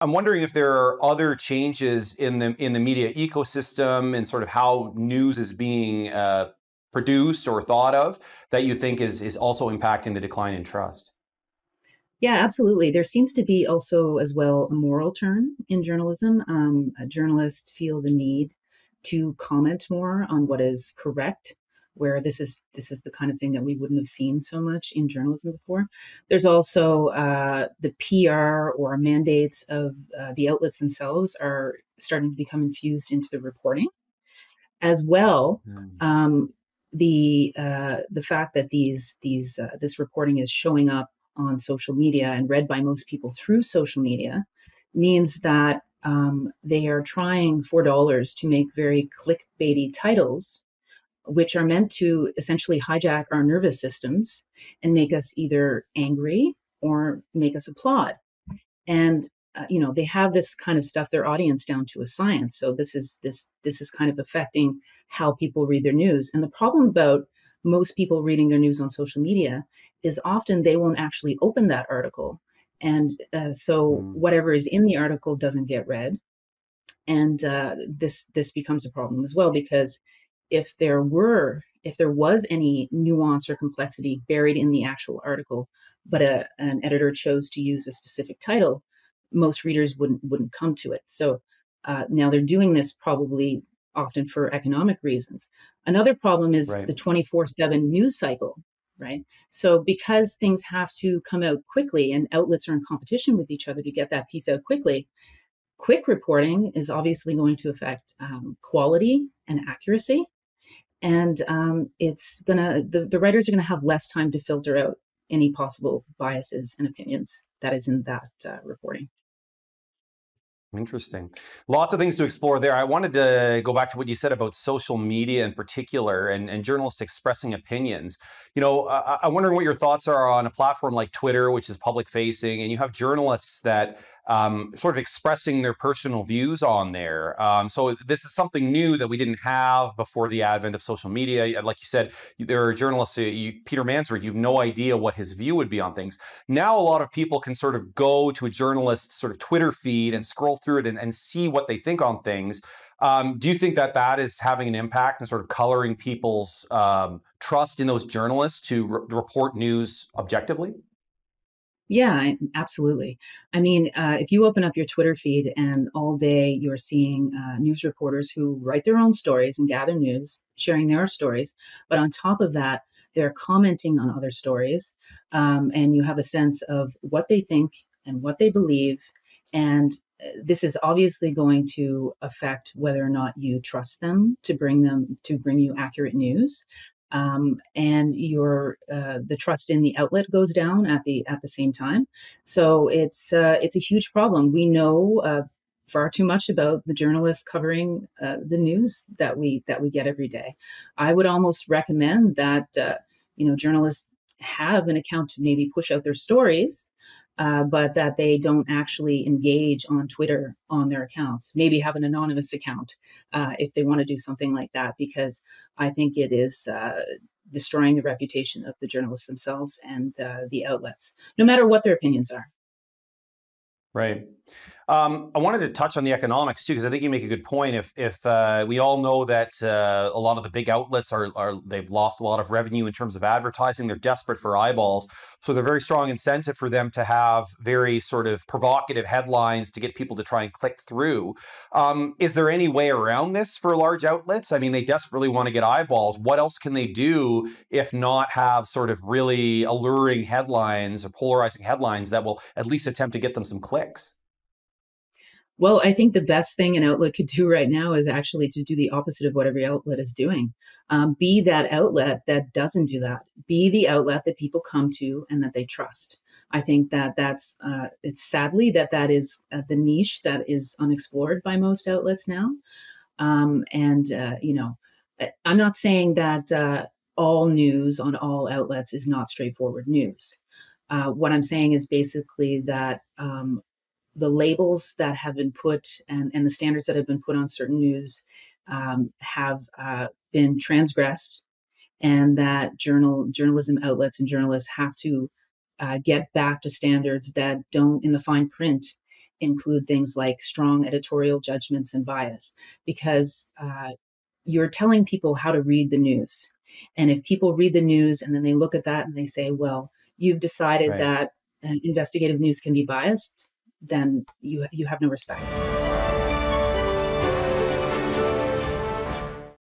I'm wondering if there are other changes in the media ecosystem and sort of how news is being produced or thought of that you think is also impacting the decline in trust. Yeah, absolutely. There seems to be also, as well, a moral turn in journalism. Journalists feel the need to comment more on what is correct, where this is the kind of thing that we wouldn't have seen so much in journalism before. There's also the PR or mandates of the outlets themselves are starting to become infused into the reporting, as well. Mm. The fact that this reporting is showing up on social media and read by most people through social media means that they are trying for dollars to make very clickbaity titles, which are meant to essentially hijack our nervous systems and make us either angry or make us applaud. And they have this kind of stuff their audience down to a science. So this is kind of affecting how people read their news. And the problem about most people reading their news on social media is often they won't actually open that article, and so Mm. whatever is in the article doesn't get read. And this becomes a problem as well, because if there was any nuance or complexity buried in the actual article, but an editor chose to use a specific title, most readers wouldn't come to it. So now they're doing this probably often for economic reasons. Another problem is Right. the 24/7 news cycle, right? So because things have to come out quickly and outlets are in competition with each other to get that piece out quickly, quick reporting is obviously going to affect quality and accuracy. And the writers are gonna have less time to filter out any possible biases and opinions that is in that reporting. Interesting. Lots of things to explore there. I wanted to go back to what you said about social media in particular and journalists expressing opinions. I'm wondering what your thoughts are on a platform like Twitter, which is public facing, and you have journalists that sort of expressing their personal views on there. So this is something new that we didn't have before the advent of social media. Like you said, there are journalists, Peter Mansford, you have no idea what his view would be on things. Now, a lot of people can sort of go to a journalist's sort of Twitter feed and scroll through it and see what they think on things. Do you think that that is having an impact and sort of coloring people's trust in those journalists to report news objectively? Yeah, absolutely. I mean, if you open up your Twitter feed and all day you're seeing news reporters who write their own stories and gather news, sharing their stories, but on top of that, they're commenting on other stories, and you have a sense of what they think and what they believe. And this is obviously going to affect whether or not you trust them to bring you accurate news. And your the trust in the outlet goes down at the same time. So it's a huge problem. We know far too much about the journalists covering the news that we get every day. I would almost recommend that journalists have an account to maybe push out their stories, but that they don't actually engage on Twitter on their accounts. Maybe have an anonymous account if they want to do something like that, because I think it is destroying the reputation of the journalists themselves and the outlets, no matter what their opinions are. Right. I wanted to touch on the economics too, because I think you make a good point. If we all know that a lot of the big outlets are they've lost a lot of revenue in terms of advertising, they're desperate for eyeballs, so they're very strong incentive for them to have very sort of provocative headlines to get people to try and click through. Is there any way around this for large outlets? I mean, they desperately want to get eyeballs. What else can they do if not have sort of really alluring headlines or polarizing headlines that will at least attempt to get them some clicks? Well, I think the best thing an outlet could do right now is actually to do the opposite of what every outlet is doing. Be that outlet that doesn't do that. Be the outlet that people come to and that they trust. I think that it's sadly that is the niche that is unexplored by most outlets now. I'm not saying that all news on all outlets is not straightforward news. What I'm saying is basically that the labels that have been put and the standards that have been put on certain news have been transgressed, and that journalism outlets and journalists have to get back to standards that don't, in the fine print, include things like strong editorial judgments and bias, because you're telling people how to read the news. And if people read the news and then they look at that and they say, well, you've decided Right. that investigative news can be biased, then you have no respect.